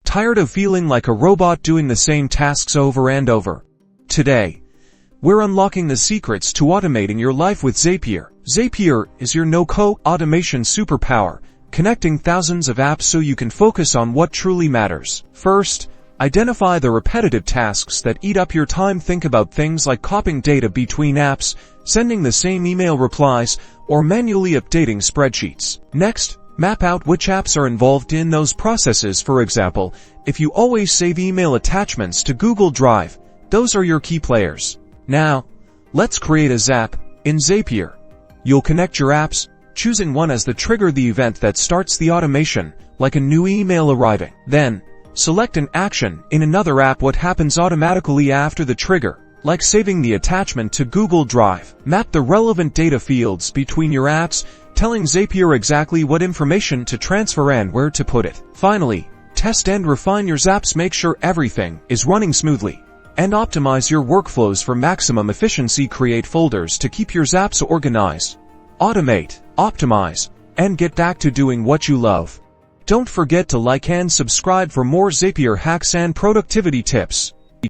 Tired of feeling like a robot doing the same tasks over and over? Today, we're unlocking the secrets to automating your life with Zapier. Zapier is your no-code automation superpower, connecting thousands of apps so you can focus on what truly matters. First, identify the repetitive tasks that eat up your time. Think about things like copying data between apps, sending the same email replies, or manually updating spreadsheets. Next, map out which apps are involved in those processes. For example, if you always save email attachments to Google Drive, those are your key players. Now, let's create a Zap in Zapier. You'll connect your apps, choosing one as the trigger, the event that starts the automation, like a new email arriving. Then, select an action in another app. What happens automatically after the trigger, like saving the attachment to Google Drive. Map the relevant data fields between your apps, telling Zapier exactly what information to transfer and where to put it. Finally, test and refine your Zaps. Make sure everything is running smoothly, and optimize your workflows for maximum efficiency. Create folders to keep your Zaps organized. Automate, optimize, and get back to doing what you love. Don't forget to like and subscribe for more Zapier hacks and productivity tips.